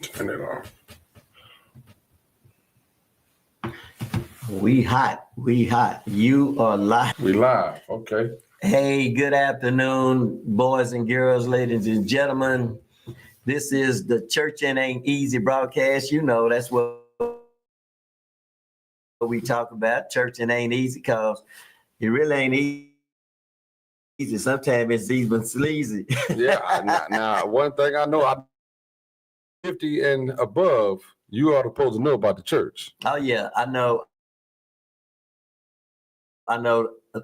Turn it off. We hot. You are live. We live. Okay. Hey, good afternoon, boys and girls, ladies and gentlemen. This is the Church and Ain't Easy broadcast. You know, that's what we talk about. Church and ain't easy because it really ain't easy. Sometimes it's even sleazy. Yeah. Now, one thing I know, I'm 50 and above, you are supposed to know about the church. Oh, yeah, I know.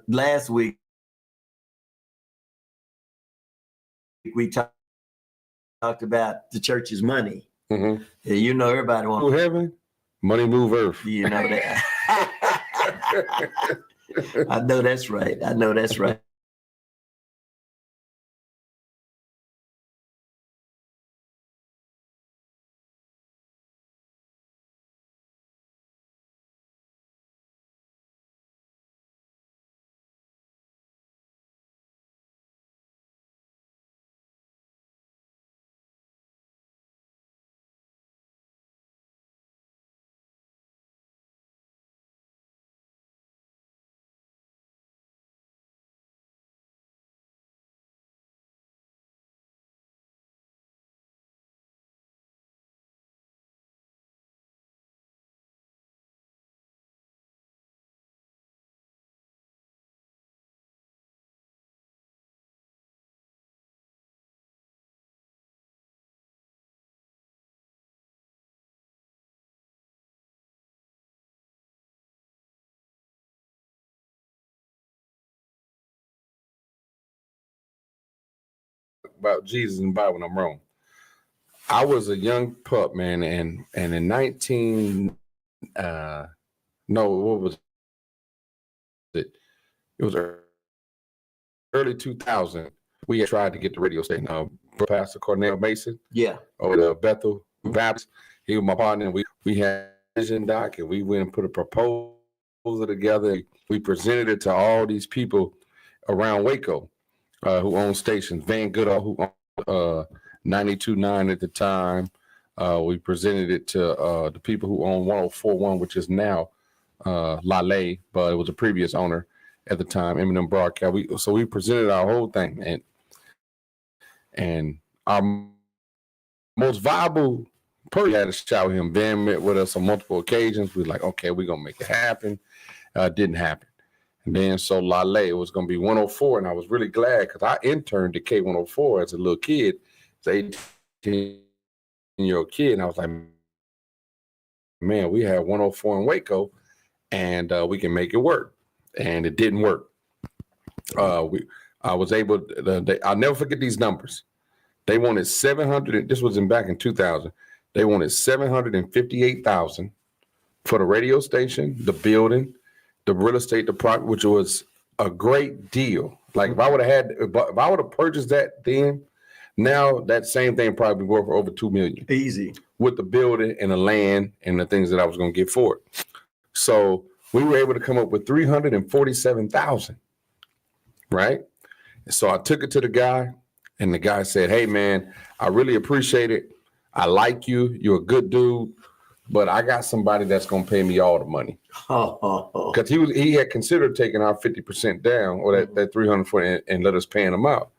Last week we talked about the church's money. Mm-hmm. You know, everybody wants Move heaven, money move earth. You know that. I know that's right. About Jesus and the Bible when I'm wrong. I was a young pup, man, and in 19 what was it? It was early 2000. We had tried to get the radio station. Pastor Cornell Mason, or the Bethel Baptist. He was my partner, and we had a vision doc, and we went and put a proposal together. We presented it to all these people around Waco who own stations. Van Goodall, who owned 92.9 at the time. We presented it to the people who own 104.1, which is now Lale, but it was a previous owner at the time, Eminem Broadcast. So we presented our whole thing, and our most viable person had to shout him. Van met with us on multiple occasions. We were like, okay, we're gonna make it happen. Didn't happen. And then so Lale, it was gonna be 104, and I was really glad because I interned at K104 as a little kid, as an 18-year-old kid, and I was like, man, we have 104 in Waco, and we can make it work. And it didn't work. I was able to, I'll never forget these numbers. They wanted 700, this was back in 2000. They wanted 758,000 for the radio station, the building, the real estate, the property, which was a great deal. Like if I would have purchased that then, now that same thing probably be worth over $2 million. Easy. With the building and the land and the things that I was going to get for it. So we were able to come up with 347,000, right? So I took it to the guy, and the guy said, hey, man, I really appreciate it. I like you. You're a good dude, but I got somebody that's going to pay me all the money. Because he had considered taking our 50% down, or that 340, and let us paying him out.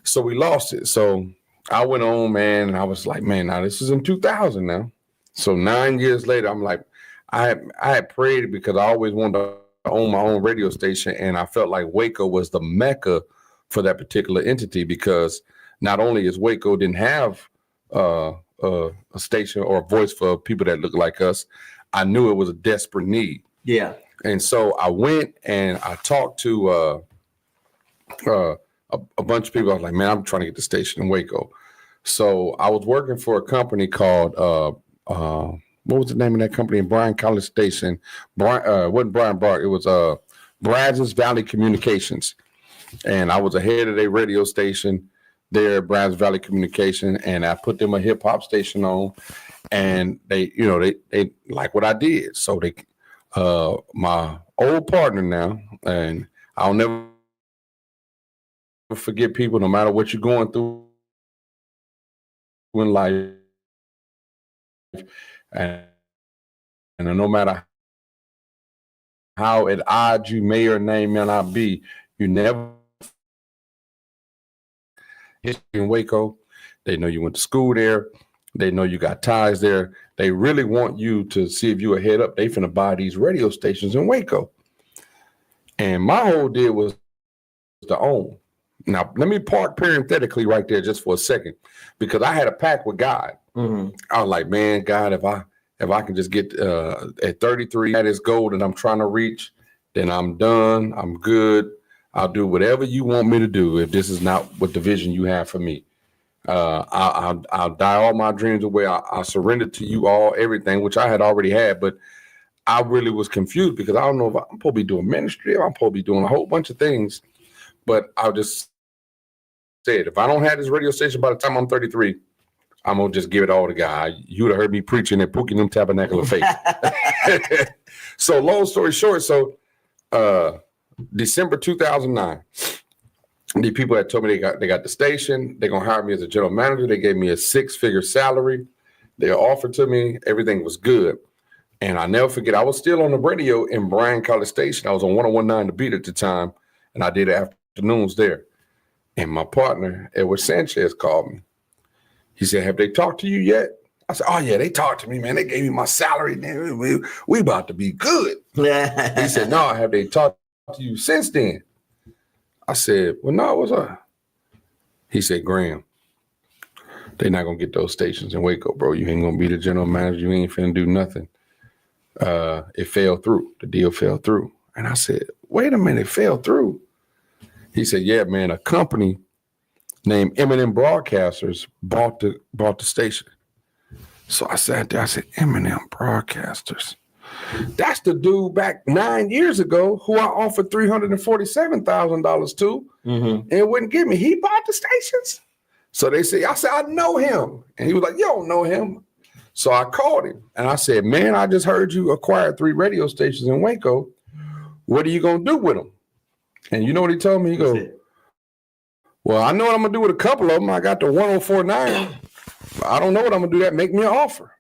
So we lost it. So I went on, man, and I was like, man, now this is in 2000 now. So 9 years later, I'm like, I had prayed because I always wanted to own my own radio station, and I felt like Waco was the mecca for that particular entity, because not only is Waco didn't have a station or a voice for people that look like us, I knew it was a desperate need. Yeah. And so I went and I talked to a bunch of people. I was like, man, I'm trying to get the station in Waco. So I was working for a company called what was the name of that company in Bryan College Station? Wasn't Brian Bark. It was Brazos Valley Communications. And I was the head of their radio station there at Brazos Valley Communication. And I put them a hip hop station on, and they like what I did. So they, my old partner now, and I'll never forget people, no matter what you're going through in life, and, and no matter how at odds you may or may not be, you never in Waco. They know you went to school there. They know you got ties there. They really want you to see if you a head up. They finna buy these radio stations in Waco. And my whole deal was to own. Now, let me park parenthetically right there just for a second, because I had a pact with God. Mm-hmm. I was like, man, God, if I can just get at 33 at this goal that I'm trying to reach, then I'm done. I'm good. I'll do whatever you want me to do if this is not what the vision you have for me. I'll die all my dreams away. I'll surrender to you all, everything, which I had already had, but I really was confused because I don't know if I'm supposed to be doing ministry, if I'm supposed to be doing a whole bunch of things. But I just said, if I don't have this radio station by the time I'm 33, I'm going to just give it all to God. You would have heard me preaching at Pookie Them Tabernacle of Faith. So long story short, December 2009, the people that told me they got the station, they're going to hire me as a general manager. They gave me a 6-figure salary. They offered to me. Everything was good. And I never forget, I was still on the radio in Bryan College Station. I was on 101.9 The Beat at the time, and I did afternoons there. And my partner, Edward Sanchez, called me. He said, have they talked to you yet? I said, oh, yeah, they talked to me, man. They gave me my salary. We about to be good. He said, no, have they talked to you since then? I said, well, no, what's up? He said, Graham, they're not going to get those stations in Waco, bro. You ain't going to be the general manager. You ain't finna do nothing. It fell through. The deal fell through. And I said, wait a minute, it fell through. He said, yeah, man, a company named M&M Broadcasters bought the station. So I sat there, I said, M&M Broadcasters. That's the dude back 9 years ago who I offered $347,000 to and wouldn't give me. He bought the stations. So I said, I know him. And he was like, you don't know him. So I called him and I said, man, I just heard you acquired 3 radio stations in Waco. What are you going to do with them? And you know what he told me? He goes, well, I know what I'm going to do with a couple of them. I got the 104.9. I don't know what I'm going to do. That make me an offer.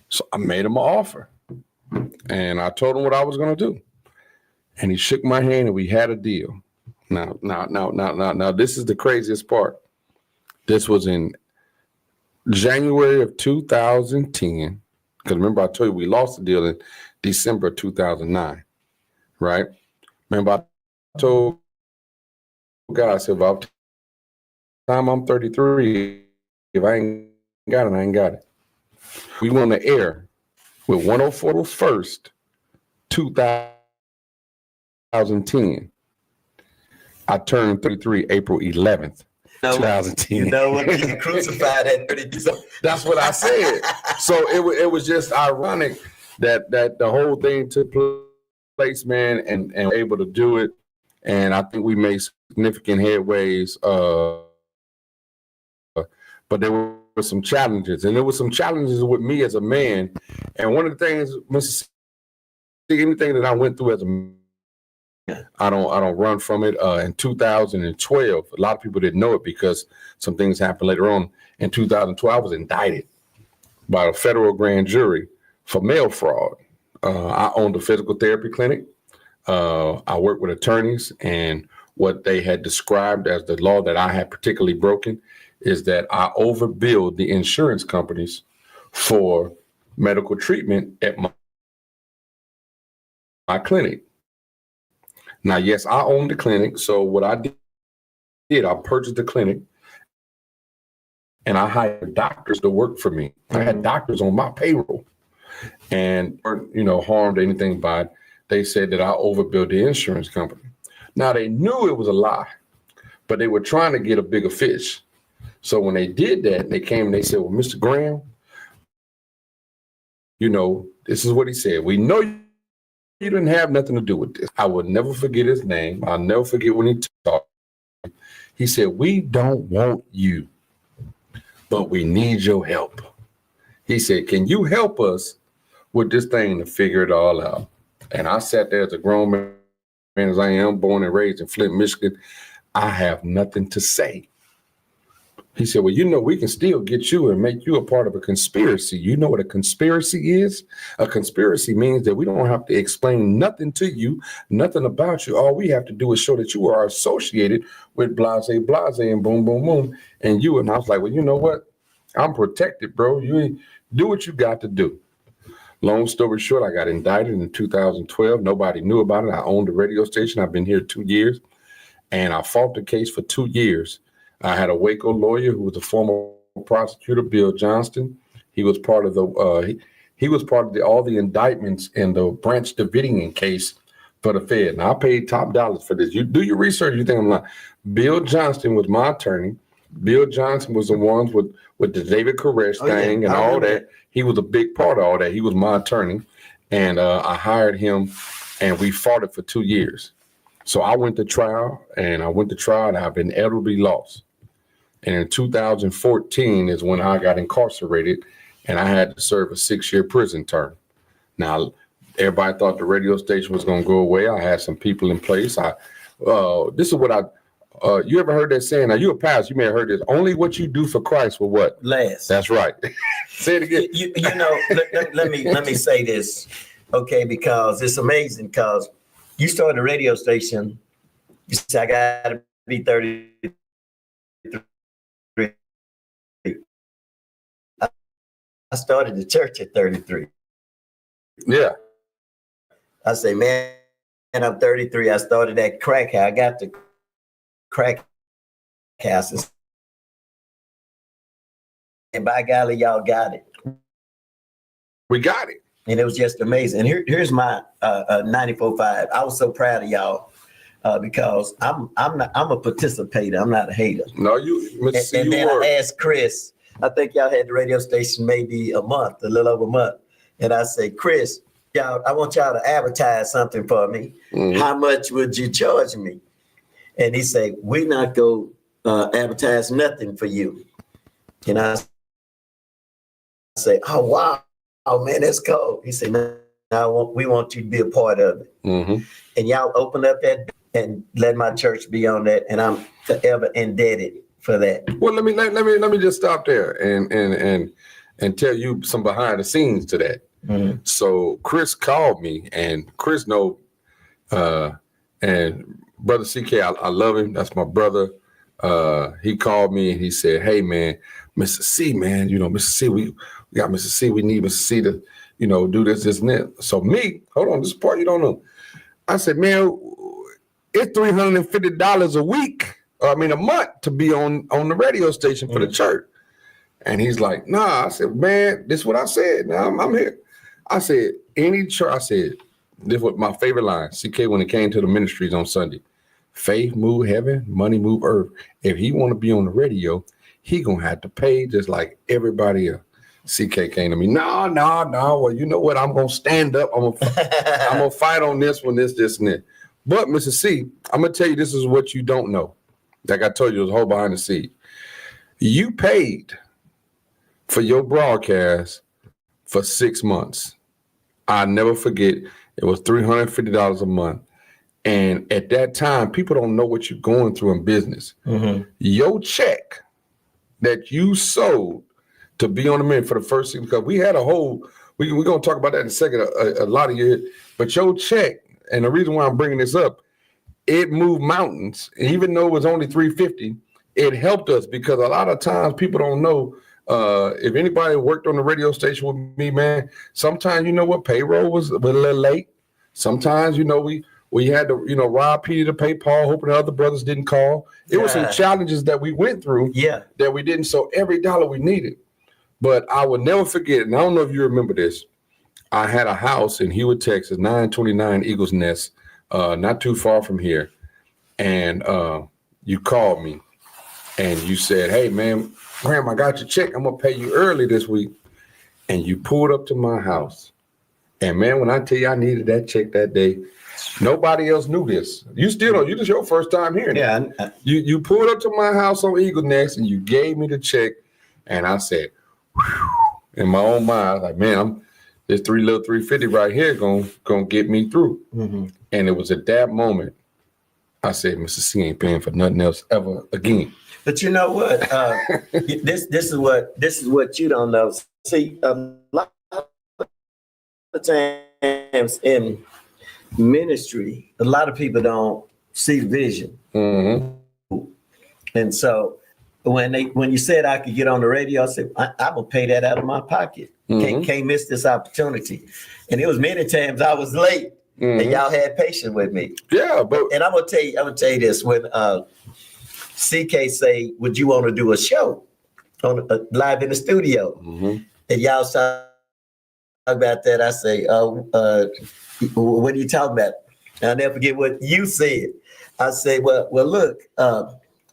So I made him an offer. And I told him what I was going to do. And he shook my hand and we had a deal. Now, this is the craziest part. This was in January of 2010. Because remember, I told you we lost the deal in December 2009. Right? Remember, I told God, I said, by the time I'm 33, if I ain't got it, I ain't got it. We went on the air with 104 first, 2010. I turned 33 April 11th, 2010. You know what? You crucified at 32. That's what I said. So it was just ironic that the whole thing took place, man, and able to do it. And I think we made significant headways. But there were some challenges, and there were some challenges with me as a man. And one of the things, Mississippi, anything that I went through as a man, I don't run from it. In 2012, a lot of people didn't know it because some things happened later on. In 2012, I was indicted by a federal grand jury for mail fraud. I owned a physical therapy clinic. I worked with attorneys, and what they had described as the law that I had particularly broken is that I overbilled the insurance companies for medical treatment at my clinic. Now, yes, I owned the clinic. So what I did, I purchased the clinic and I hired doctors to work for me. I had doctors on my payroll and weren't, harmed anything by it. They said that I overbilled the insurance company. Now, they knew it was a lie, but they were trying to get a bigger fish. So when they did that, they came and they said, well, Mr. Graham, this is what he said. We know you didn't have nothing to do with this. I will never forget his name. I'll never forget when he talked. He said, we don't want you, but we need your help. He said, can you help us with this thing to figure it all out? And I sat there as a grown man, as I am, born and raised in Flint, Michigan. I have nothing to say. He said, well, you know, we can still get you and make you a part of a conspiracy. You know what a conspiracy is? A conspiracy means that we don't have to explain nothing to you, nothing about you. All we have to do is show that you are associated with blase, blase, and boom, boom, boom. And you, and I was like, well, you know what? I'm protected, bro. You do what you got to do. Long story short, I got indicted in 2012. Nobody knew about it. I owned a radio station. I've been here 2 years, and I fought the case for 2 years. I had a Waco lawyer who was a former prosecutor, Bill Johnston. He was part of the he was part of all the indictments in the Branch Davidian case for the Fed. Now I paid top dollars for this. You do your research. You think I'm lying? Bill Johnston was my attorney. Bill Johnson was the ones with the David Koresh thing and all that. He was a big part of all that. He was my attorney, and I hired him, and we fought it for 2 years. So I went to trial, and I've been inevitably lost. And in 2014 is when I got incarcerated, and I had to serve a 6-year prison term. Now, everybody thought the radio station was going to go away. I had some people in place. This is what you ever heard that saying? Now, you're a pastor. You may have heard this. Only what you do for Christ will what? Last. That's right. Say it again. You know, let me say this, okay, because it's amazing, because you started a radio station. You said, I got to be 33. I started the church at 33. Yeah. I say, man, I'm 33. I started that crack house. I got the crack houses. And by golly, y'all got it. We got it. And it was just amazing. And here's my 94.5. I was so proud of y'all because I'm a participator. I'm not a hater. No, you. And then I asked Chris. I think y'all had the radio station maybe a little over a month. And I say, Chris, I want y'all to advertise something for me. Mm-hmm. How much would you charge me? And he said, we not go advertise nothing for you. And I say, oh, wow. Oh, man, that's cool. He said, no, we want you to be a part of it. Mm-hmm. And y'all opened up that and let my church be on that. And I'm forever indebted for that. Well, let me just stop there and tell you some behind the scenes to that. Mm-hmm. So Chris called me, and Chris know, and Brother CK, I love him. That's my brother. He called me and he said, hey, man, Mr. C, man, Mr. C, we got Mr. C. We need Mr. C to, do this, and that. So me, hold on, this part you don't know. I said, man, it's $350 a week. A month to be on the radio station for the church. And he's like, nah. I said, man, this is what I said. Now I'm here. I said, any church, I said, this was my favorite line, CK, when it came to the ministries on Sunday. Faith move heaven, money move earth. If he want to be on the radio, he going to have to pay just like everybody else. CK came to me, no. Well, you know what? I'm going to stand up. I'm going to fight on this one, this, and that. But Mr. C, I'm going to tell you, this is what you don't know. Like I told you, it was a whole behind the scenes. You paid for your broadcast for 6 months. I'll never forget. It was $350 a month. And at that time, people don't know what you're going through in business. Mm-hmm. Your check that you sold to be on the minute for the first thing, because we had a whole, we're going to talk about that in a second, a lot of you, but your check, and the reason why I'm bringing this up, it moved mountains. Even though it was only $350, it helped us, because a lot of times people don't know. If anybody worked on the radio station with me, man, sometimes payroll was a little late. Sometimes we had to rob Petey to pay Paul, hoping the other brothers didn't call. It was some challenges that we went through. That we didn't. So every dollar we needed. But I will never forget, and I don't know if you remember this. I had a house in Hewitt, Texas, 929 Eagles Nest. Not too far from here. And you called me and you said, hey, man, Graham, I got your check. I'm going to pay you early this week. And you pulled up to my house. And, man, when I tell you I needed that check that day, nobody else knew this. You still don't. This is your first time hearing it. You pulled up to my house on Eagle Nest and you gave me the check. And I said, whew, in my own mind, I was like, man, this $350 right here gonna get me through. Mm-hmm. And it was at that moment I said, Mr. C ain't paying for nothing else ever again. But you know what? This is what you don't know. See, a lot of times in ministry, a lot of people don't see the vision. Mm-hmm. And so when you said I could get on the radio, I said, I'm gonna pay that out of my pocket. Mm-hmm. Can't miss this opportunity. And it was many times I was late, and y'all had patience with me. Yeah, but and I'm gonna tell you this. When CK say, would you want to do a show on live in the studio? And y'all talk about that. I say, what are you talking about? And I'll never forget what you said. I say, well, look,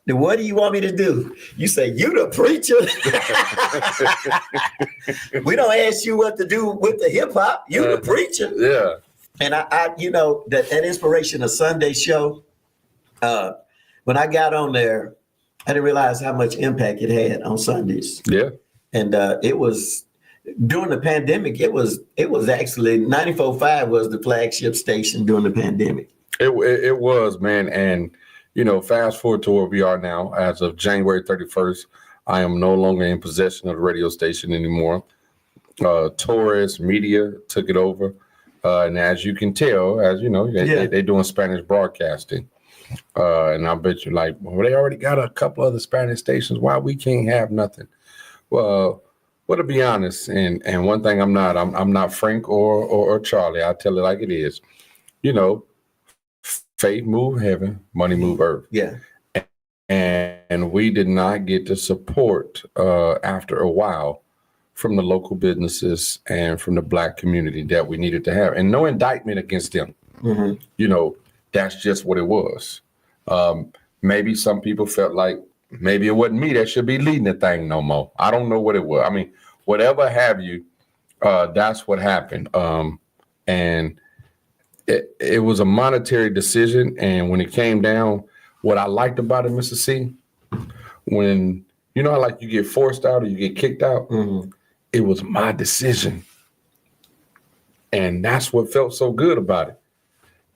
what do you want me to do? You say, you the preacher. We don't ask you what to do with the hip hop. You the preacher. Yeah. And I you know, that inspiration of Sunday show, when I got on there, I didn't realize how much impact it had on Sundays. Yeah. And it was during the pandemic, it was actually 94.5 was the flagship station during the pandemic. It was, man. And, you know, fast forward to where we are now. As of January 31st, I am no longer in possession of the radio station anymore. Torres Media took it over. And as you can tell, as you know, they're doing Spanish broadcasting. And I bet you like, well, they already got a couple other Spanish stations. Why we can't have nothing? Well, to be honest, and one thing I'm not Frank or Charlie. I tell it like it is. You know, faith move heaven, money move earth. Yeah. And we did not get the support after a while from the local businesses and from the Black community that we needed to have. And no indictment against them. Mm-hmm. You know, that's just what it was. Maybe some people felt like maybe it wasn't me that should be leading the thing no more. I don't know what it was. I mean, whatever have you, that's what happened. And it was a monetary decision. And when it came down, what I liked about it, Mr. C, when, you know, like you get forced out or you get kicked out, it was my decision. And that's what felt so good about it.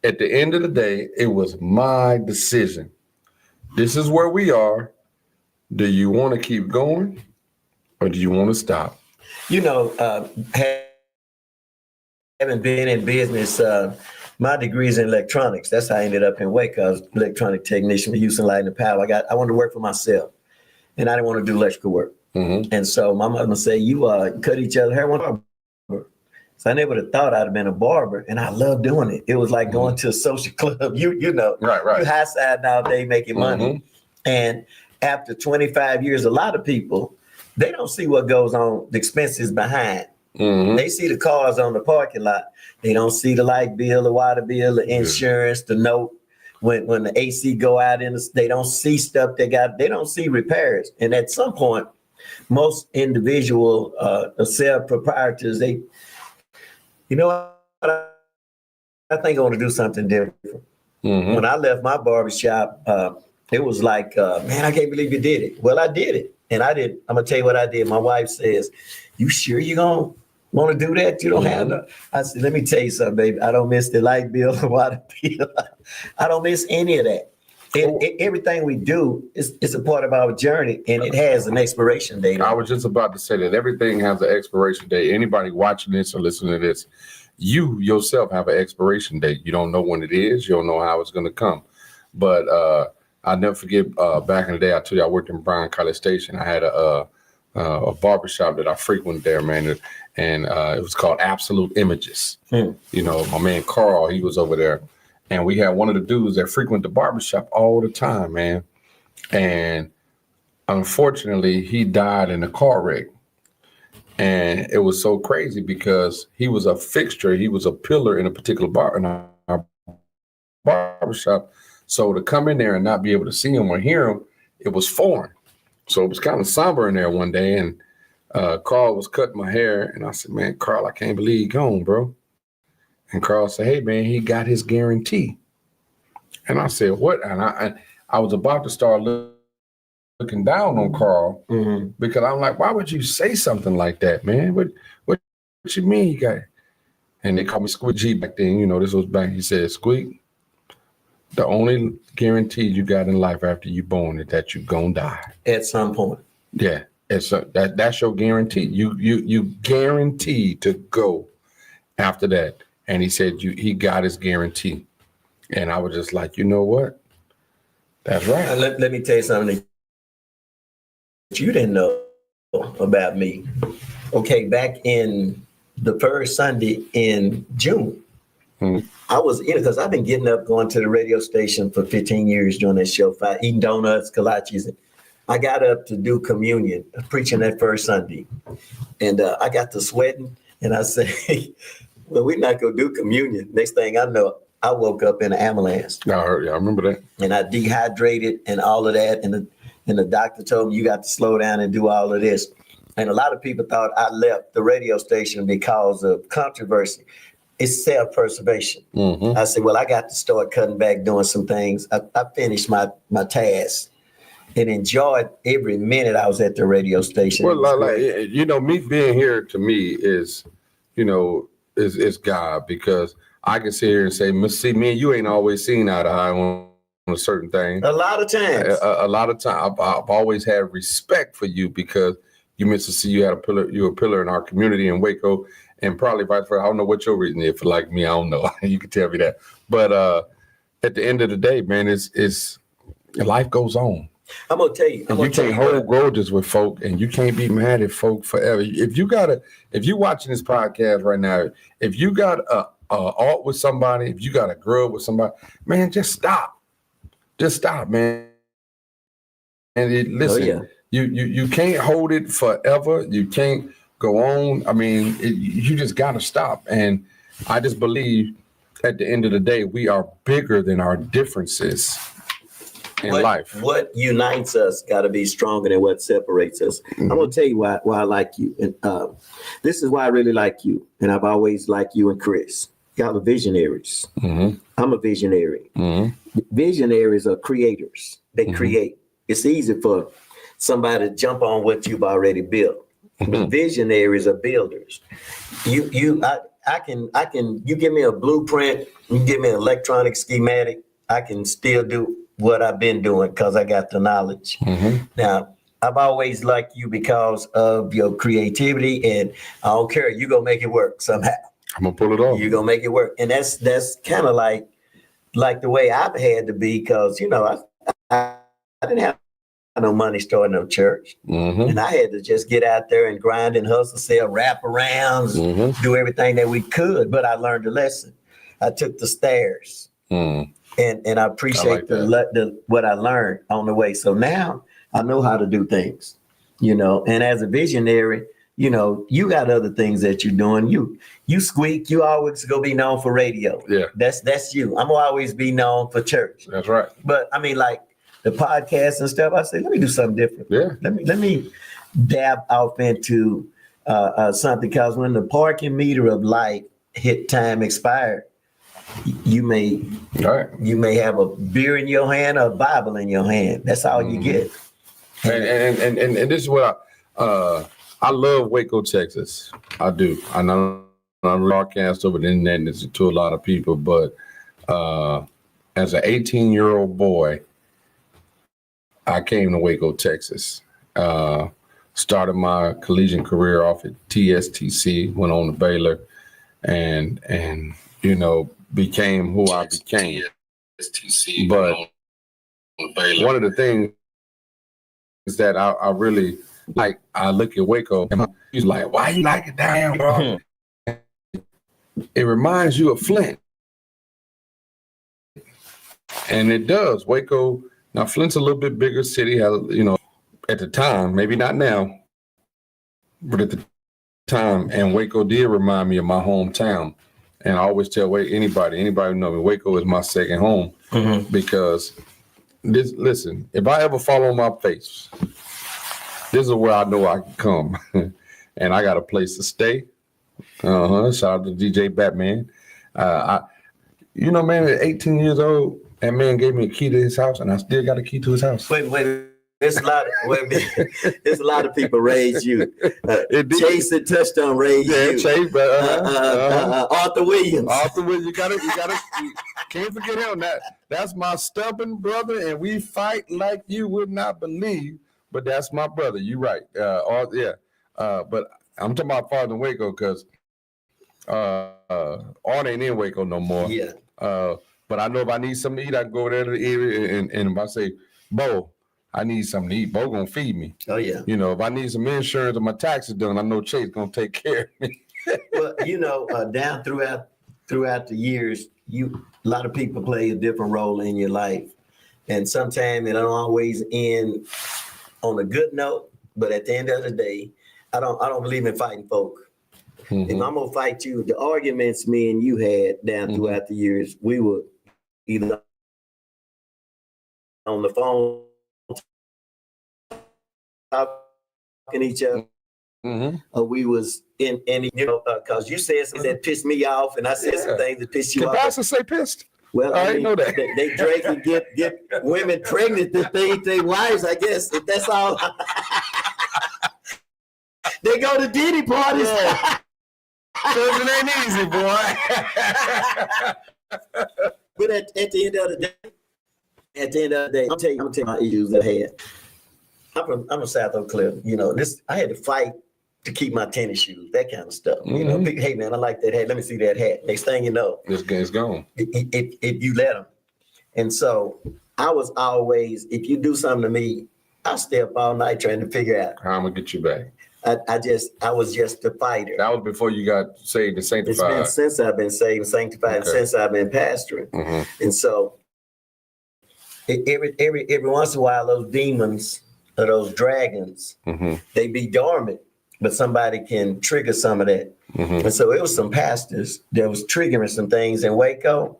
At the end of the day, it was my decision. This is where we are. Do you want to keep going or do you want to stop? You know, having been in business, my degree is in electronics. That's how I ended up in Waco. I was electronic technician for Houston Light and Power. I wanted to work for myself, and I didn't want to do electrical work. And so my mother would say, you cut each other hair. So I never would have thought I'd have been a barber, and I love doing it. It was like going to a social club. You know, right. You high side nowadays making money. And after 25 years, a lot of people, they don't see what goes on, the expenses behind. They see the cars on the parking lot. They don't see the light bill, the water bill, the insurance, the note. When the AC go out they don't see stuff they don't see repairs. And at some point, most individual self-proprietors, you know what? I think I want to do something different. When I left my barbershop, it was like, man, I can't believe you did it. Well, I did it. And I'm going to tell you what I did. My wife says, you sure you're going to want to do that? You don't have no. I said, let me tell you something, baby. I don't miss the light bill, the water bill. I don't miss any of that. Everything we do is a part of our journey, and it has an expiration date. I was just about to say that everything has an expiration date. Anybody watching this or listening to this, you yourself have an expiration date. You don't know when it is. You don't know how it's going to come. But I'll never forget back in the day, I told you I worked in Bryan College Station. I had a barbershop that I frequented there, man. And it was called Absolute Images. You know, my man Carl, he was over there. And we had one of the dudes that frequent the barbershop all the time, man. And unfortunately, he died in a car wreck. And it was so crazy because he was a fixture. He was a pillar in a particular bar in our barbershop. So to come in there and not be able to see him or hear him, it was foreign. So it was kind of somber in there one day. And Carl was cutting my hair. And I said, man, Carl, I can't believe you're gone, bro. And Carl said, hey, man, he got his guarantee. And I said, what? And I was about to start looking down on Carl because I'm like, why would you say something like that, man? What you mean you got it? And they called me Squeak G back then. You know, this was back. He said, Squeak, The only guarantee you got in life after you born is that you're gonna die at some point. Yeah, that's your guarantee. You guaranteed to go after that. And he said he got his guarantee. And I was just like, you know what? That's right. Let me tell you something that you didn't know about me. Okay, back in the first Sunday in June, I was because I've been getting up, going to the radio station for 15 years doing that show, eating donuts, kolaches. I got up to do communion, preaching that first Sunday. And I got to sweating, and I said, well, we're not going to do communion. Next thing I know, I woke up in an ambulance. I remember that. And I dehydrated and all of that. And the doctor told me, you got to slow down and do all of this. And a lot of people thought I left the radio station because of controversy. It's self-preservation. I said, well, I got to start cutting back, doing some things. I finished my task and enjoyed every minute I was at the radio station. Well, me being here to me is, is God, because I can sit here and say, see, me and you ain't always seen eye to eye on a certain thing. A lot of times. A lot of times. I've always had respect for you because you, Mr. C, you were a pillar in our community in Waco, and probably vice versa. I don't know what your reason is for like me. I don't know. You can tell me that. But at the end of the day, man, it's life goes on. I'm gonna tell you. You can't hold grudges with folk, and you can't be mad at folk forever. If you're watching this podcast right now, if you got a art with somebody, if you got a grudge with somebody, man, just stop. Just stop, man. And listen, you can't hold it forever. You can't go on. I mean, you just got to stop. And I just believe at the end of the day, we are bigger than our differences in life. What unites us got to be stronger than what separates us. I'm going to tell you why I like you. And this is why I really like you. And I've always liked you and Chris. Y'all are visionaries. I'm a visionary. Visionaries are creators. They create. It's easy for somebody to jump on what you've already built. But visionaries are builders. You give me a blueprint, you give me an electronic schematic, I can still do what I've been doing because I got the knowledge. Now, I've always liked you because of your creativity, and I don't care, you're gonna make it work somehow. I'm gonna pull it off. You're gonna make it work. And that's kind of like the way I've had to be, because I didn't have no money starting no church. And I had to just get out there and grind and hustle, sell wraparounds, do everything that we could. But I learned a lesson. I took the stairs. And I appreciate what I learned on the way. So now I know how to do things, and as a visionary, you got other things that you're doing. You squeak, you always gonna be known for radio. Yeah. That's you. I'm gonna always be known for church. That's right. But I mean, like the podcast and stuff, I say, let me do something different. Yeah. Let me dab off into something, because when the parking meter of light hit time expired, you may have a beer in your hand or a Bible in your hand. That's all you get. And this is what I love Waco, Texas. I do. I know I'm broadcast over the internet and it's to a lot of people, but as an 18-year-old boy, I came to Waco, Texas. Started my collegiate career off at TSTC, went on to Baylor, and became who I became. But one of the things is that I really like, I look at Waco and he's like, why you like it down, bro? It reminds you of Flint. And it does. Waco, now Flint's a little bit bigger city, at the time, maybe not now, but at the time, and Waco did remind me of my hometown. And I always tell anybody who knows me, Waco is my second home, because listen, if I ever fall on my face, this is where I know I can come. And I got a place to stay. Shout out to DJ Batman. Man, at 18 years old, that man gave me a key to his house, and I still got a key to his house. Wait. There's a lot of there's a lot of people raised you. Chase and Touchdown raised you. Chase, Arthur Williams. Arthur Williams, you can't forget him. That's my stubborn brother, and we fight like you would not believe. But that's my brother. You're right. But I'm talking about farther than Waco because Art ain't in Waco no more. Yeah. But I know if I need something to eat, I can go over there to the area and if I say, Bo, I need something to eat, Bo gonna feed me. Oh yeah. You know, if I need some insurance or my taxes done, I know Chase gonna take care of me. Well, you know, down throughout the years, a lot of people play a different role in your life, and sometimes it don't always end on a good note. But at the end of the day, I don't believe in fighting folk. Mm-hmm. If I'm gonna fight you, the arguments me and you had down throughout the years, we were either on the phone talking to each other, or we was in any, because you said something that pissed me off, and I said some things that pissed you off. Can pastors say pissed? Well, I didn't know that. They drink and get women pregnant to think they wives, I guess, if that's all. They go to Diddy parties. Yeah. It ain't easy, boy. But at the end of the day, I'm tell you my issues that I had. I'm from South Oak Cliff. I had to fight to keep my tennis shoes, that kind of stuff. Hey man, I like that hat. Let me see that hat. Next thing you know, this game's gone. If you let them. And so I was always, if you do something to me, I'll stay up all night trying to figure out how I'm gonna get you back. I was just a fighter. That was before you got saved and sanctified. It's been since I've been saved and sanctified, and since I've been pastoring. And so every once in a while, those demons or those dragons, they be dormant, but somebody can trigger some of that. And so it was some pastors that was triggering some things in Waco.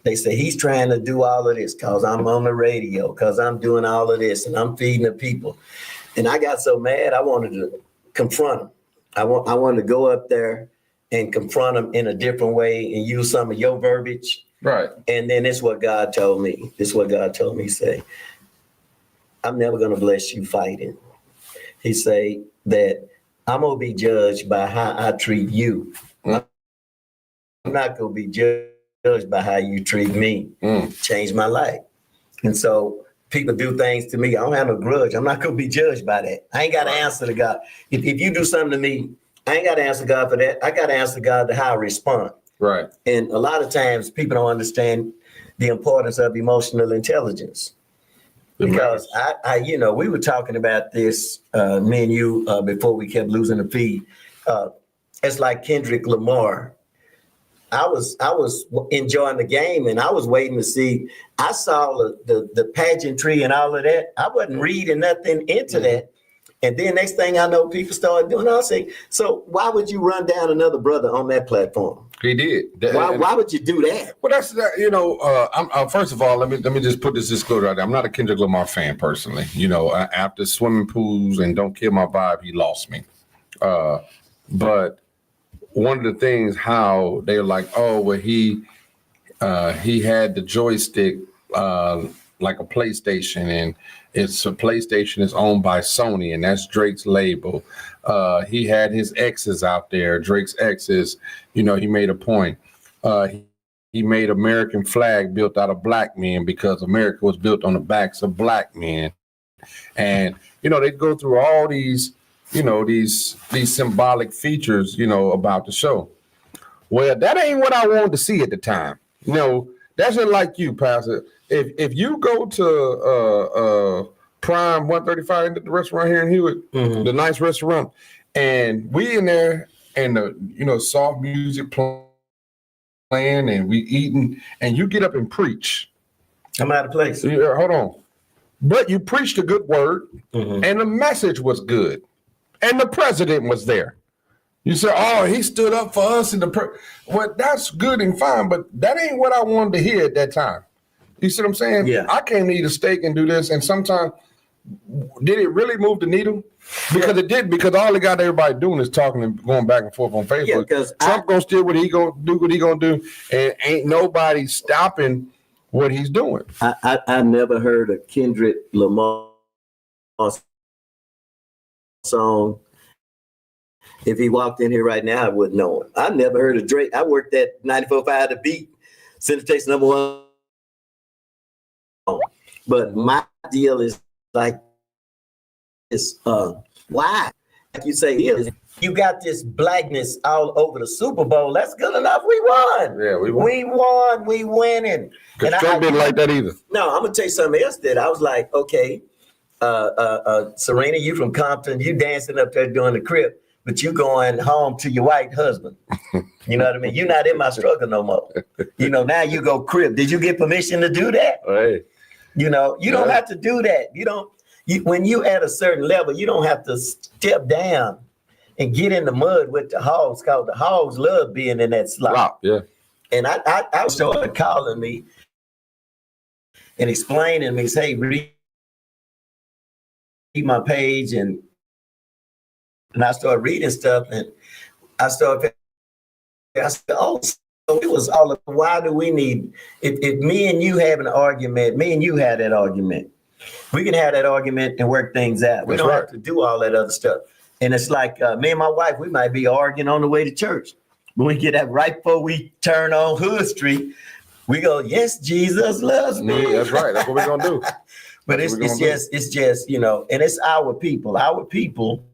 They say he's trying to do all of this because I'm on the radio, because I'm doing all of this and I'm feeding the people. And I got so mad, I wanted to confront them. I wanted to go up there and confront them in a different way and use some of your verbiage. Right. And then this is what God told me. He say, I'm never going to bless you fighting. He say that I'm going to be judged by how I treat you. I'm not going to be judged by how you treat me. Change my life. And so people do things to me. I don't have no grudge. I'm not going to be judged by that. I ain't got to answer to God. If you do something to me, I ain't got to answer God for that. I got to answer God to how I respond. Right. And a lot of times people don't understand the importance of emotional intelligence. Because we were talking about this, me and you, before we kept losing the feed. It's like Kendrick Lamar. I was enjoying the game and I was waiting to see. I saw the pageantry and all of that. I wasn't reading nothing into that. And then next thing I know, people started doing. I'll say, so why would you run down another brother on that platform? He did. Why would you do that? Well, that's I'm first of all, let me just put this disclosure out there. I'm not a Kendrick Lamar fan personally. After swimming pools and Don't Kill My Vibe, he lost me. But one of the things how they're like, oh, well, he had the joystick like a PlayStation, and it's a PlayStation is owned by Sony, and that's Drake's label. He had his exes out there, Drake's exes. He made a point. He made American flag built out of black men because America was built on the backs of black men. And, they go through all these, these symbolic features, about the show. Well, that ain't what I wanted to see at the time. That's just like you, Pastor. If you go to Prime 135, the restaurant here in Hewitt, the nice restaurant, and we in there, and the soft music playing, and we eating, and you get up and preach. I'm out of place. Hold on. But you preached a good word, and the message was good, and the president was there. You said, oh, he stood up for us. Well, that's good and fine, but that ain't what I wanted to hear at that time. You see what I'm saying? Yeah. I can't eat a steak and do this. And sometimes, did it really move the needle? Because it did, because all it got everybody doing is talking and going back and forth on Facebook. Yeah, because Trump gonna steal what he gonna do, and ain't nobody stopping what he's doing. I never heard of Kendrick Lamar song. If he walked in here right now, I wouldn't know him. I've never heard of Drake. I worked at 94.5 The Beat, Center Takes #1. But my deal is like this, why? Like you say, you got this blackness all over the Super Bowl. That's good enough. We won. Yeah, we won. We won. We winning. Because Trump didn't like that either. No, I'm gonna tell you something else that I was like, okay, Serena, you from Compton, you dancing up there doing the crib, but you going home to your white husband. You know what I mean? You're not in my struggle no more. You know, now you go crib. Did you get permission to do that? Hey. You know, you don't have to do that. When you at a certain level, you don't have to step down and get in the mud with the hogs, because the hogs love being in that slop. Wow, yeah. And I started calling me and explaining to me, say, read my page, and I started reading stuff, and I said, oh, so it was all of, why do we need, if me and you have an argument, me and you had that argument, we can have that argument and work things out. We don't have to do all that other stuff. And it's like me and my wife, we might be arguing on the way to church. When we get that right before we turn on Hood Street, we go, yes, Jesus loves me. Yeah, that's right. That's what we're gonna do. But it's just, you know, and it's our people. Our people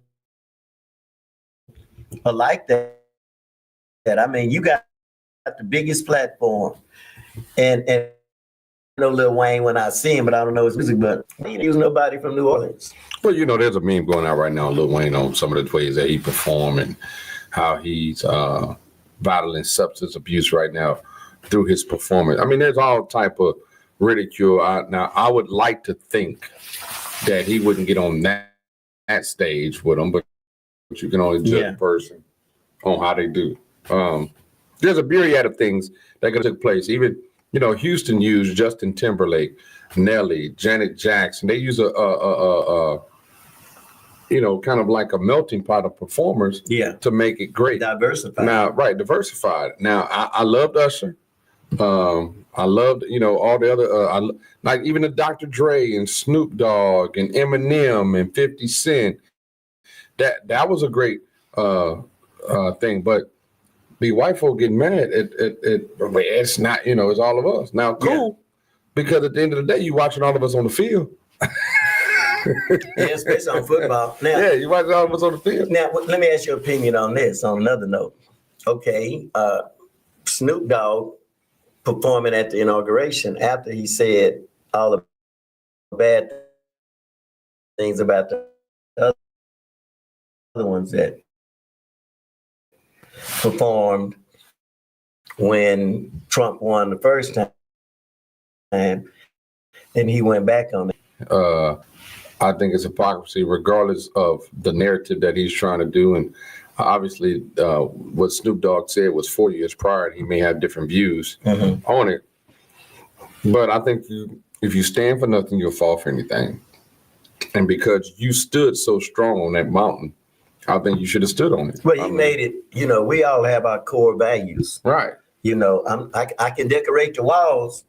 are like that. I mean, you got the biggest platform, and I know Lil Wayne when I see him, but I don't know his music. But he ain't using nobody from New Orleans. Well, you know, there's a meme going out right now, Lil Wayne, on some of the ways that he perform and how he's battling substance abuse right now through his performance. I mean, there's all type of ridicule. Now, I would like to think that he wouldn't get on that stage with them, but you can only judge a person on how they do. There's a myriad of things that could take place. Even, you know, Houston used Justin Timberlake, Nelly, Janet Jackson. They use you know, kind of like a melting pot of performers to make it great. Diversified. Now, diversified. Now, I loved Usher. I loved, you know, all the other, like even the Dr. Dre and Snoop Dogg and Eminem and 50 Cent. That was a great thing. But the white folk getting mad at it's not, you know, it's all of us. Now, cool, because at the end of the day, you watching all of us on the field. Especially on football. Now, you watching all of us on the field. Now, let me ask your opinion on this. On another note, okay, Snoop Dogg performing at the inauguration after he said all the bad things about the other ones that performed when Trump won the first time, and he went back on it. I think it's hypocrisy, regardless of the narrative that he's trying to do. And obviously, what Snoop Dogg said was 4 years prior. He may have different views on it. But I think if you stand for nothing, you'll fall for anything. And because you stood so strong on that mountain, I think you should have stood on it. Well, you made it, you know, we all have our core values. Right. You know, I can decorate the walls,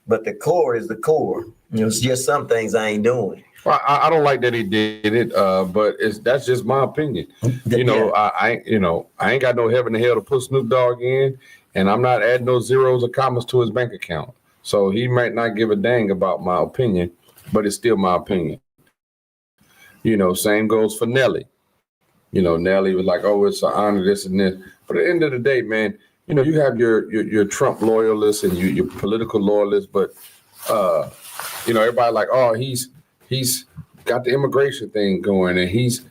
but the core is the core. You know, it's just some things I ain't doing. Well, I don't like that he did it, but that's just my opinion. You know, I ain't got no heaven and hell to put Snoop Dogg in, and I'm not adding no zeros or commas to his bank account. So he might not give a dang about my opinion, but it's still my opinion. You know, same goes for Nelly. You know, Nelly was like, oh, it's an honor, this and this. But at the end of the day, man, you know, you have your Trump loyalists and your political loyalists, but you know, everybody like, oh, he's got the immigration thing going, and he's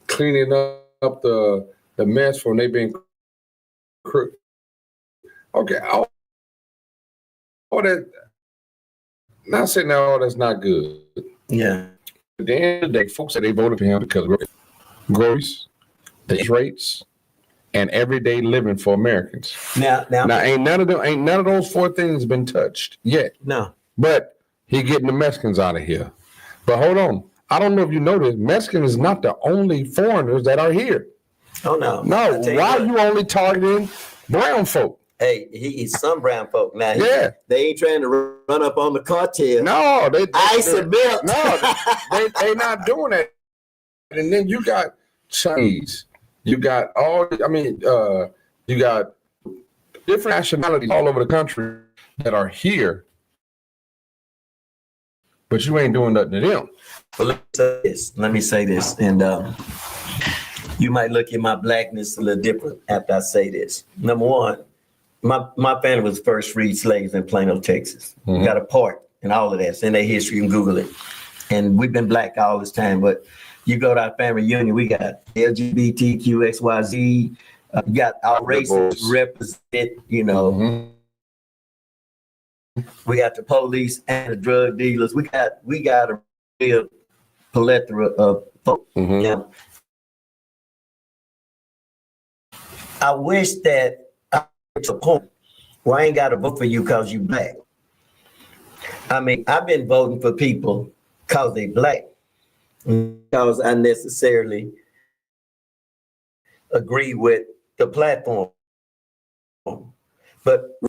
cleaning up the mess from they being crooked. Okay, all that. Not saying that all that's not good. Yeah. At the end of the day, folks said they voted for him because of groceries, the rates, and everyday living for Americans. Now, ain't none of those four things been touched yet. No. But he getting the Mexicans out of here. But hold on. I don't know if you know this. Mexicans is not the only foreigners that are here. Oh, no. No. Why are you only targeting brown folk? He's some brown folk now. Yeah. They ain't trying to run up on the cartel. No, ice and milk. No, they not doing that. And then you got Chinese. You got you got different nationalities all over the country that are here, but you ain't doing nothing to them. But let me say this, and you might look at my blackness a little different after I say this. Number one, my family was first freed slaves in Plano, Texas. Mm-hmm. Got a part and all of that. It's in their history. You can Google it. And we've been black all this time. But you go to our family reunion, we got LGBTQ, XYZ. We got our races represented, Mm-hmm. We got the police and the drug dealers. We got a real plethora of folks. Mm-hmm. Yeah. I wish that to a point where I ain't got to vote for you because you black. I mean, I've been voting for people because they black, because I necessarily agree with the platform. But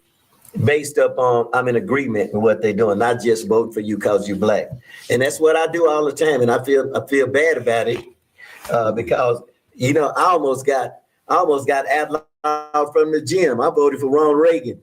based upon, I'm in agreement with what they're doing, not just vote for you because you're black. And that's what I do all the time. And I feel bad about it because, I almost got outlawed from the gym. I voted for Ronald Reagan.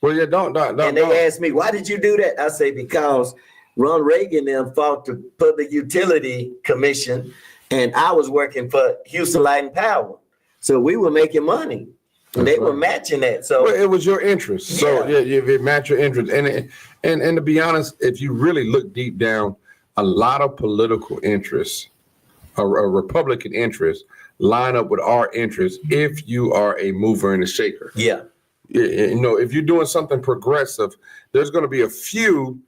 Well, yeah, don't. And they asked me, why did you do that? I say, because Ronald Reagan then fought the Public Utility Commission, and I was working for Houston Light and Power. So we were making money. And they were matching that. So it was your interest. Yeah. So it matched your interest. And to be honest, if you really look deep down, a lot of political interests, a Republican interest, line up with our interests if you are a mover and a shaker. Yeah. If you're doing something progressive, there's going to be a few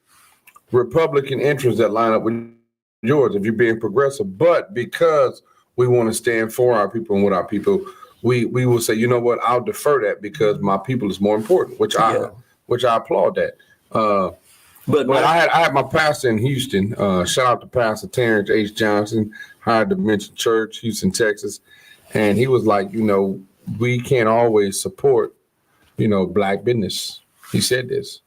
Republican interests that line up with yours if you're being progressive. But because we want to stand for our people and with our people, we will say, you know what, I'll defer that because my people is more important, which I applaud that. But I had my pastor in Houston. Shout out to Pastor Terrence H. Johnson, Higher Dimension Church, Houston, Texas. And he was like, we can't always support, black business. He said this.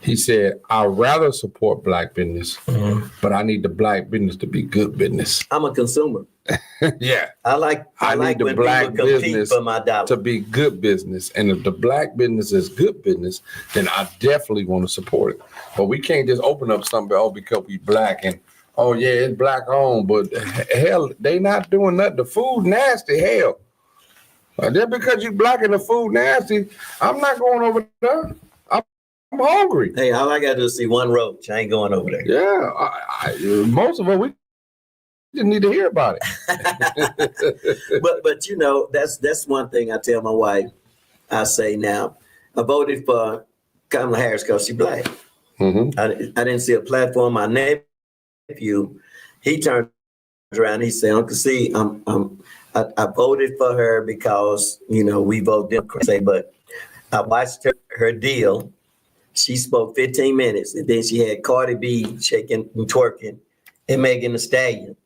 He said, I'd rather support black business, but I need the black business to be good business. I'm a consumer. Yeah. I need the black business for my dollar to be good business. And if the black business is good business, then I definitely want to support it. But we can't just open up something, because we black and, it's black owned. But hell, they not doing nothing. The food nasty, hell. Just because you black and the food nasty, I'm not going over there. I'm hungry. Hey, all I got to do is see one roach. I ain't going over there. Yeah. Most of us, we just need to hear about it. but that's one thing I tell my wife. I say now, I voted for Kamala Harris because she's black. Mm-hmm. I didn't see a platform. My nephew, he turned around. He said, Uncle C, I voted for her because we vote Democrat. But I watched her deal. She spoke 15 minutes, and then she had Cardi B shaking and twerking and Megan Thee Stallion.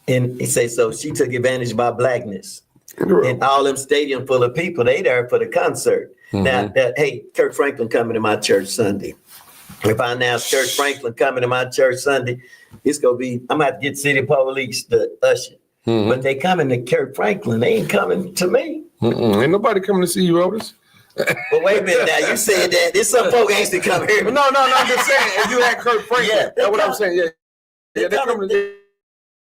And he said, so she took advantage by blackness. And all them stadium full of people, they there for the concert. Mm-hmm. Now, hey, Kirk Franklin coming to my church Sunday. If I announce Kirk Franklin coming to my church Sunday, it's going to be, I'm going to have to get city police to usher. Mm-hmm. But they coming to Kirk Franklin. They ain't coming to me. Ain't nobody coming to see you, Otis. But wait a minute now, you said that. There's some folk actually come here. No, I'm just saying, if you had Kirk Franklin, that's what I'm saying. Yeah, they coming to.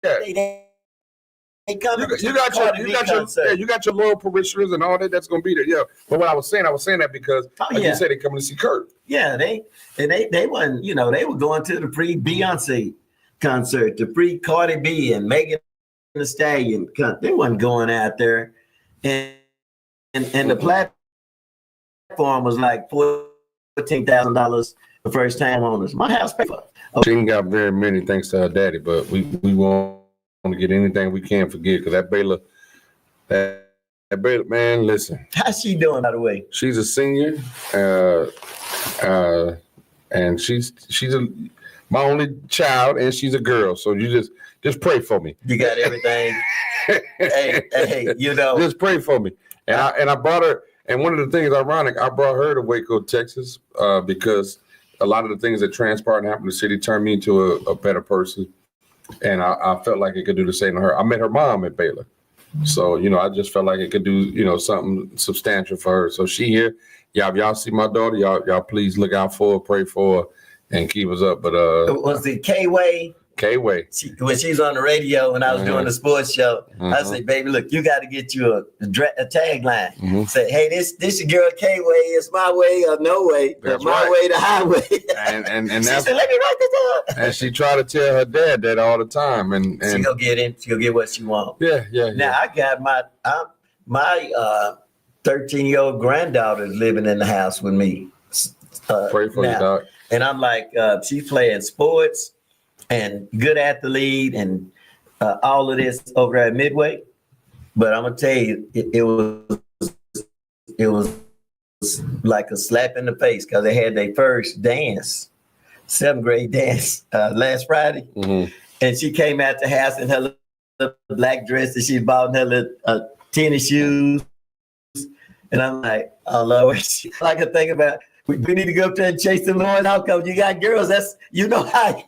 Yeah. They coming. You got your loyal parishioners and all that. That's gonna be there. Yeah. But what I was saying that because you said they coming to see Kirk. Yeah, they wasn't. They were going to the pre-Beyonce concert, the pre-Cardi B and Megan Thee Stallion. They wasn't going out there, and the platform was like $14,000 the first time owners. My house paid for. She ain't got very many thanks to her daddy, but we want to get anything we can forget because that Baylor, man, listen. How's she doing, by the way? She's a senior, and she's my only child, and she's a girl. So you just pray for me. You got everything. hey, just pray for me. And I brought her. And one of the things ironic, I brought her to Waco, Texas, because a lot of the things that transpired and happened in the city turned me into a better person. And I felt like it could do the same to her. I met her mom at Baylor. So, I just felt like it could do, something substantial for her. So she here. Y'all see my daughter, y'all please look out for her, pray for her, and keep us up. But was it K-Way? K-Way. When she's on the radio when I was doing the sports show, I said, baby, look, you got to get you a tagline. Say, hey, this your girl K-Way. It's my way or no way. That's my right. way to highway. And she said, let me write this down. And she tried to tell her dad that all the time. And she gonna get in. She gonna get what she wants. Yeah. Now I got my 13-year-old granddaughter is living in the house with me. Pray for you, dog. And I'm like, she's playing sports and good athlete and all of this over at Midway. But I'm gonna tell you, it was like a slap in the face because they had their first dance, 7th grade dance last Friday. And she came out the house in her little black dress that she bought in her little tennis shoes. And I'm like, oh Lord, I can think about, we need to go up there and chase the Lord outcome. You got girls, that's you know how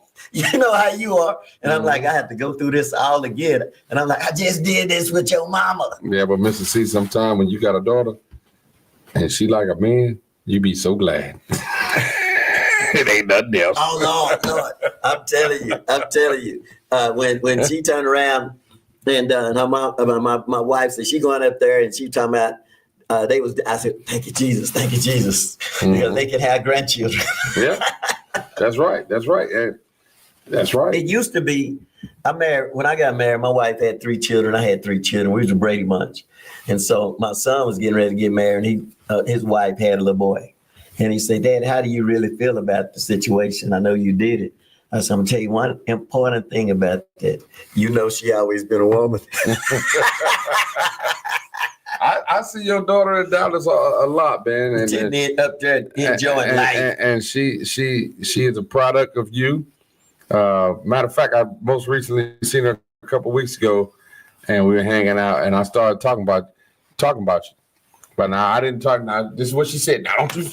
you are. And I'm like, I have to go through this all again. And I'm like, I just did this with your mama. Yeah, but Mr. C, sometime when you got a daughter and she like a man, you be so glad. It ain't nothing else. Oh Lord, I'm telling you. When she turned around and her mom, my wife said she going up there and she talking about. I said, thank you, Jesus, because they can have grandchildren. Yeah, that's right. And that's right. It used to be, when I got married, my wife had 3 children. I had 3 children. We was a Brady Bunch. And so my son was getting ready to get married and his wife had a little boy. And he said, Dad, how do you really feel about the situation? I know you did it. I said, I'm going to tell you one important thing about that. She always been a woman. I see your daughter in Dallas a lot, man. And up there enjoying life. And she is a product of you. Matter of fact, I most recently seen her a couple of weeks ago, and we were hanging out, and I started talking about you. But now I didn't talk. Now this is what she said. Now don't you.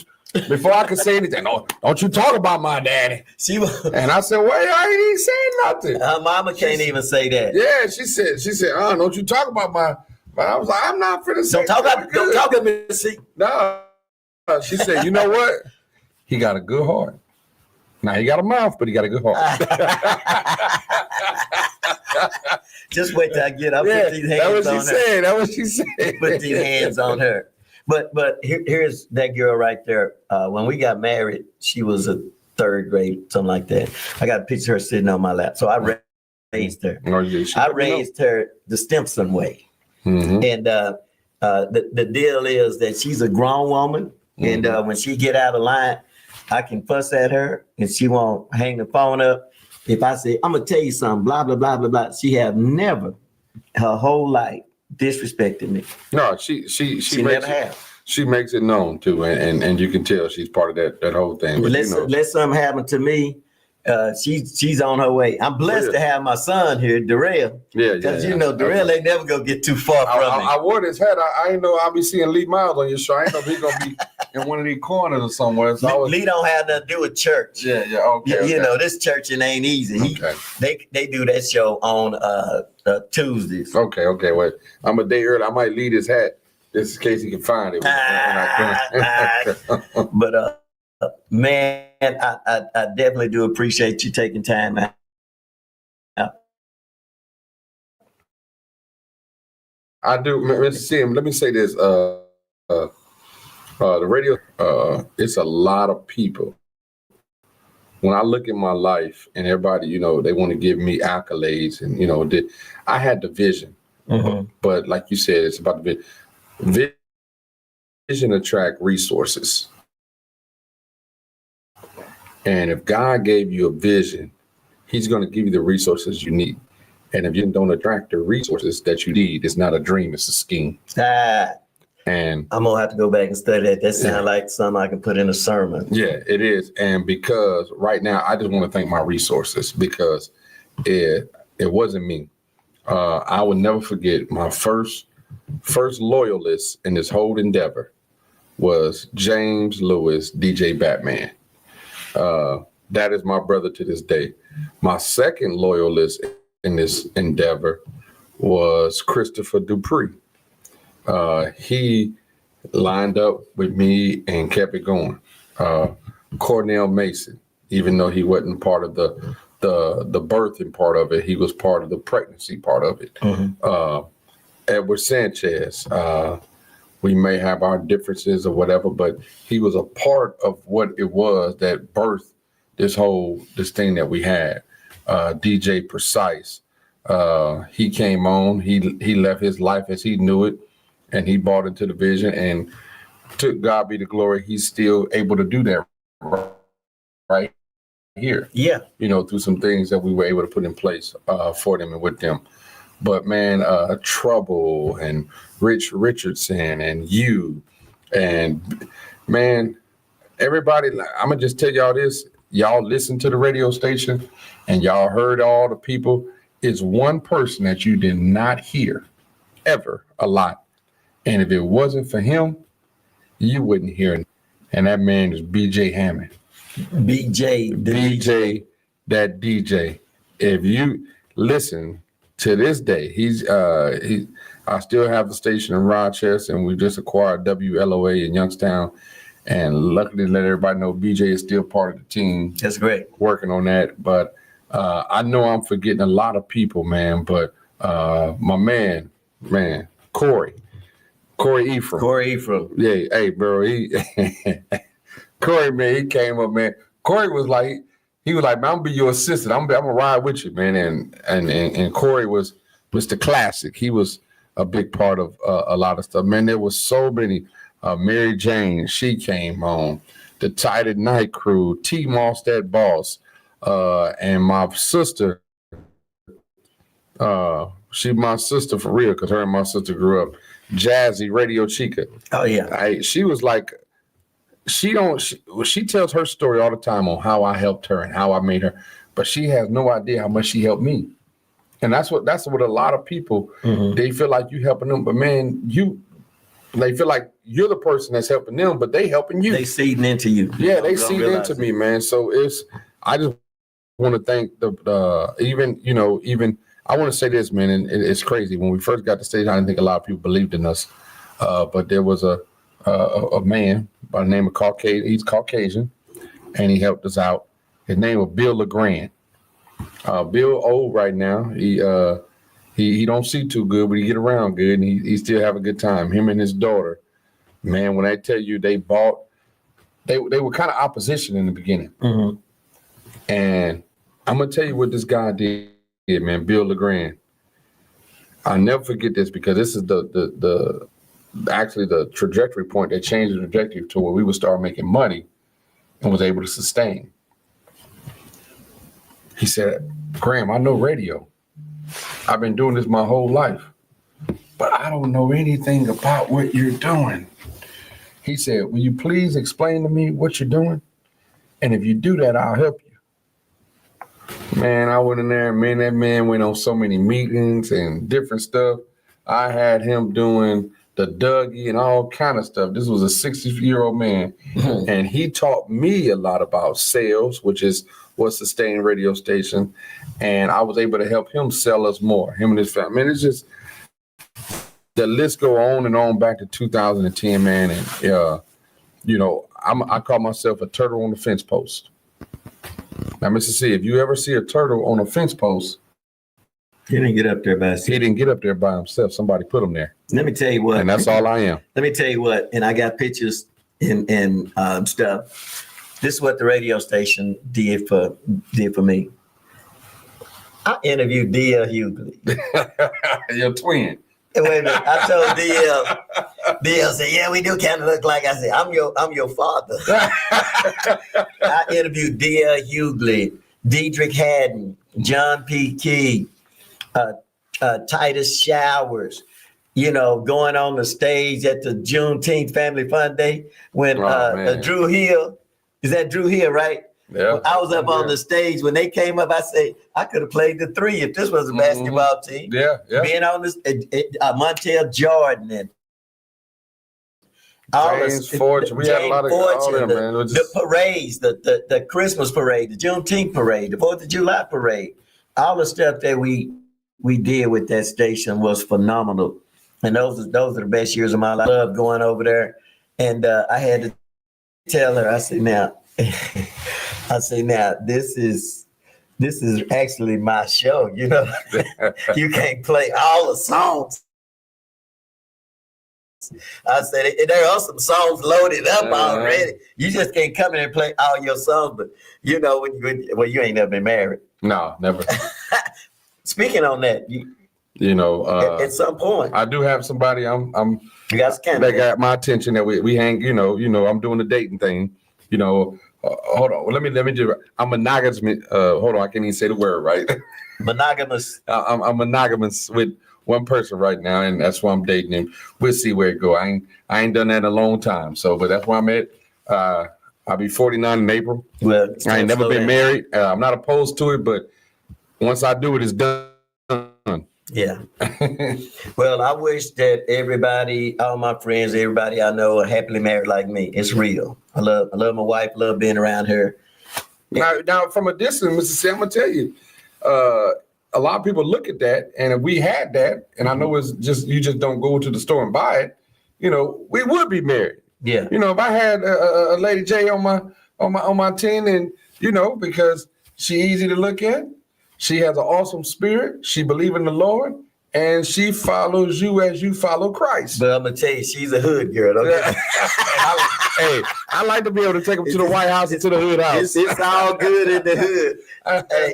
Before I could say anything, no, don't you talk about my daddy. And I said, well, I ain't even saying nothing. Her mama can't even say that. Yeah, she said, don't you talk about my. But I was like, I'm not finna say. Don't talk at me. See, no. She said, you know what? He got a good heart. Now he got a mouth, but he got a good heart. Just wait till I get up. Put these hands on her. That's what she said. Put these hands on her. But here's that girl right there. When we got married, she was a 3rd grade, something like that. I got a picture of her sitting on my lap. So I raised her. I raised her the Stimson way. And the deal is that she's a grown woman. And when she get out of line, I can fuss at her and she won't hang the phone up. If I say, I'm going to tell you something, blah, blah, blah, blah, blah. She have never her whole life disrespected me. No, she never have. She makes it known too, and you can tell she's part of that whole thing. But let something happen to me. She's on her way. I'm blessed to have my son here, Darrell. Yeah. Because Darrell ain't never gonna get too far from me. I wore this hat. I ain't know I'll be seeing Lee Miles on your show. I ain't know he's gonna be in one of these corners or somewhere. So Lee don't have nothing to do with church. Yeah. Okay. This churching ain't easy. They do that show on Tuesdays. Okay. Wait, I'm a day early. I might leave his hat just in case he can find it. But man, I definitely do appreciate you taking time out. I do, Mr. CM. Let me say this: the radio, it's a lot of people. When I look at my life and everybody, they want to give me accolades, and I had the vision, but like you said, it's about the vision. Vision attract resources. And if God gave you a vision, he's going to give you the resources you need. And if you don't attract the resources that you need, it's not a dream, it's a scheme. And I'm going to have to go back and study that. That sounds like something I can put in a sermon. Yeah, it is. And because right now, I just want to thank my resources because it wasn't me. I will never forget my first loyalist in this whole endeavor was James Lewis, DJ Batman. That is my brother to this day. My second loyalist in this endeavor was Christopher Dupree. He lined up with me and kept it going. Cornell Mason, even though he wasn't part of the birthing part of it, he was part of the pregnancy part of it. Edward Sanchez, we may have our differences or whatever, but he was a part of what it was that birthed this thing that we had. DJ Precise, he came on, he left his life as he knew it, and he bought into the vision, and to God be the glory, he's still able to do that right here. Yeah. Through some things that we were able to put in place for them and with them. But man, Trouble and Rich Richardson and you, and man, everybody, I'm gonna just tell y'all this. Y'all listen to the radio station and y'all heard all the people. It's one person that you did not hear ever a lot. And if it wasn't for him, you wouldn't hear it. And that man is BJ Hammond. BJ, that DJ. If you listen to this day, I still have the station in Rochester, and we just acquired WLOA in Youngstown. And luckily, let everybody know BJ is still part of the team. That's great. Working on that. But I know I'm forgetting a lot of people, man. But my man, Corey Ephraim. Yeah, hey, bro. Corey, man, he came up, man. Corey was like, man, I'm gonna be your assistant. I'm gonna ride with you, man. And Corey was Mr. Classic. He was a big part of a lot of stuff, man. There was so many. Mary Jane, she came on. The Tight Night Crew, T. Moss, that boss, and my sister. She my sister for real, because her and my sister grew up. Jazzy, Radio Chica. Oh yeah. She was like, she tells her story all the time on how I helped her and how I made her, but she has no idea how much she helped me. And that's what a lot of people, they feel like you helping them, but man, they feel like you're the person that's helping them, but they helping you. They seeding into you. Yeah, they seed into me, man. So I just want to thank even I want to say this, man, and it's crazy. When we first got to stage, I didn't think a lot of people believed in us. But there was a man by the name of Caucasian. He's Caucasian, and he helped us out. His name was Bill LeGrand. Bill old right now. He don't see too good, but he get around good, and he still have a good time. Him and his daughter, man. When I tell you, they were kind of opposition in the beginning, and I'm gonna tell you what this guy did, man. Bill LeGrand. I'll never forget this, because this is the trajectory point that changed the trajectory to where we would start making money and was able to sustain. He said, "Graham, I know radio. I've been doing this my whole life, but I don't know anything about what you're doing." He said, "Will you please explain to me what you're doing? And if you do that, I'll help you." Man, I went in there, man, that man went on so many meetings and different stuff. I had him doing the Dougie and all kind of stuff. This was a 60-year-old man, and he taught me a lot about sales, which is what sustained radio station, and I was able to help him sell us more, him and his family. I mean, it's just, the list go on and on back to 2010, man, and I call myself a turtle on the fence post. Now, Mr. C, if you ever see a turtle on a fence post, he didn't get up there by himself. He didn't get up there by himself. Somebody put him there. Let me tell you what. And that's all I am. Let me tell you what, and I got pictures and stuff. This is what the radio station did for me. I interviewed D.L. Hughley. Your twin. Wait a minute. I told D.L. said, "Yeah, we do kind of look like." I said, I'm your father." I interviewed D.L. Hughley, Diedrich Haddon, John P. Key, Titus Showers, going on the stage at the Juneteenth Family Fun Day when Drew Hill, is that Drew Hill, right? Yeah. When I was up on the stage when they came up. I said, I could have played the three if this was a basketball team. Yeah. Being on this, Montel Jordan and James Fortune. We had a lot of all them, man. The parades, the Christmas parade, the Juneteenth parade, the 4th of July parade, all the stuff that we did with that station was phenomenal. And those are the best years of my life. I love going over there. And I had to tell her, I said, now, this is actually my show. You know, you can't play all the songs. I said, there are some songs loaded up already. You just can't come in and play all your songs. But you know, you ain't never been married. No, never. Speaking on that, you know, at some point, I do have somebody. You got that got my attention that we hang. You know, I'm doing the dating thing. You know, hold on. Let me do. I'm monogamous. Hold on, I can't even say the word right. Monogamous. I'm monogamous with one person right now, and that's why I'm dating him. We'll see where it go. I ain't done that in a long time. So, but that's where I'm at. I'll be 49 in April. Well, I ain't never been married. I'm not opposed to it, but once I do it, it's done. Yeah. Well, I wish that everybody, all my friends, everybody I know are happily married like me. It's real. I love my wife, love being around her. Now from a distance, Mr. C, I'm gonna tell you, a lot of people look at that, and if we had that, and I know it's just you just don't go to the store and buy it, you know, we would be married. Yeah. You know, if I had a Lady J on my team, and you know, because she easy to look at. She has an awesome spirit. She believes in the Lord, and she follows you as you follow Christ. But I'm gonna tell you, she's a hood girl. Okay? Hey, I like to be able to take them to the White House and to the hood house. It's all good in the hood.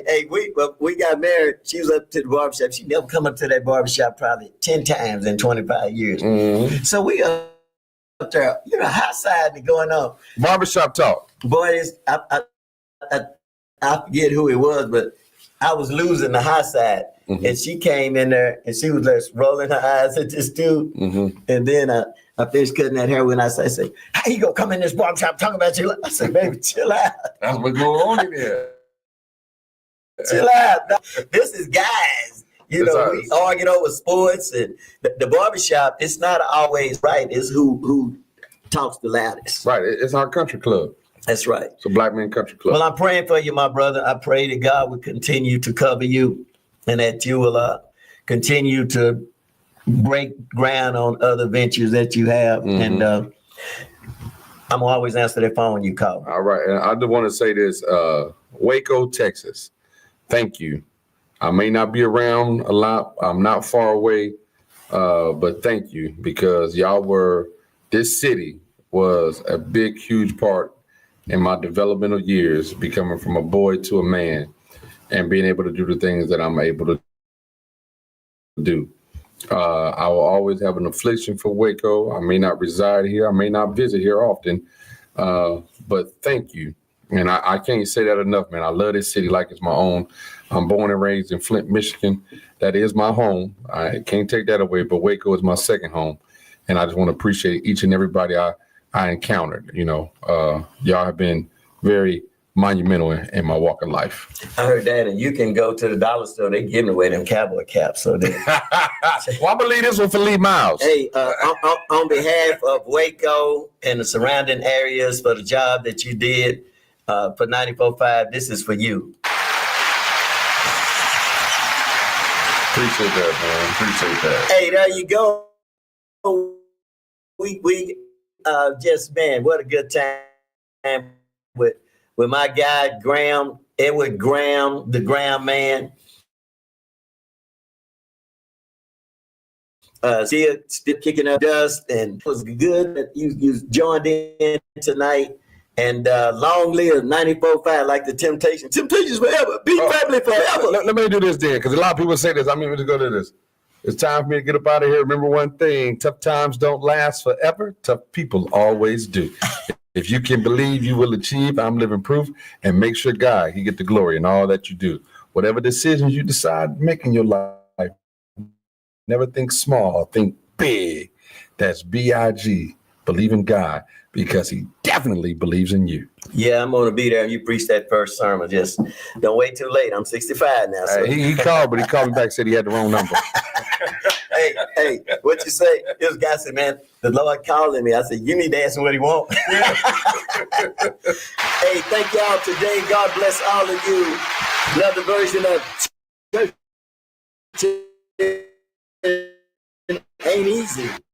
hey, we got married. She was up to the barbershop. She never come up to that barbershop probably 10 times in 25 years. Mm-hmm. So we up there, you know, hot side and going on. Barbershop talk. Boy, I forget who it was, but I was losing the high side, and she came in there, and she was just rolling her eyes at this dude. Mm-hmm. And then I finished cutting that hair when I say, how you gonna come in this barbershop talking about you? I said, baby, chill out. That's what's going on in there. Chill out. This is guys. You know, we arguing over sports, and the barbershop, it's not always right. It's who talks the loudest. Right. It's our country club. That's right. It's a Black Man Country Club. Well, I'm praying for you, my brother. I pray that God will continue to cover you and that you will continue to break ground on other ventures that you have. Mm-hmm. And I'm always answer that phone when you call. All right. And I just want to say this, Waco, Texas. Thank you. I may not be around a lot. I'm not far away, but thank you, because this city was a big, huge part in my developmental years, becoming from a boy to a man and being able to do the things that I'm able to do. I will always have an affliction for Waco. I may not reside here. I may not visit here often, but thank you. And I can't say that enough, man. I love this city like it's my own. I'm born and raised in Flint, Michigan. That is my home. I can't take that away, but Waco is my second home. And I just want to appreciate each and everybody I encountered. You know, y'all have been very monumental in my walk of life. I heard that, and you can go to the dollar store. They're giving away them cowboy caps. So well, I believe this one for Lee Miles. Hey, on behalf of Waco and the surrounding areas, for the job that you did for 94.5, this is for you. Appreciate that, man. Appreciate that. Hey, there you go. We just, man, what a good time with my guy Edward Graham, the Graham man. Still kicking up dust, and it was good that you joined in tonight. And long live 94.5, like the Temptations. Temptations forever. Be family forever. Let me do this then, because a lot of people say this. I'm even to go to this. It's time for me to get up out of here. Remember one thing: tough times don't last forever. Tough people always do. If you can believe, you will achieve. I'm living proof. And make sure God, He get the glory in all that you do. Whatever decisions you decide make in your life, never think small, think big. That's B-I-G. Believe in God, because He definitely believes in you. Yeah, I'm going to be there. You preach that first sermon. Just don't wait too late. I'm 65 now. So. He called, but he called me back, said he had the wrong number. Hey, what you say? This guy said, man, the Lord calling me. I said, you need to ask him what he want. Hey, thank y'all today. God bless all of you. Another version of church ain't easy.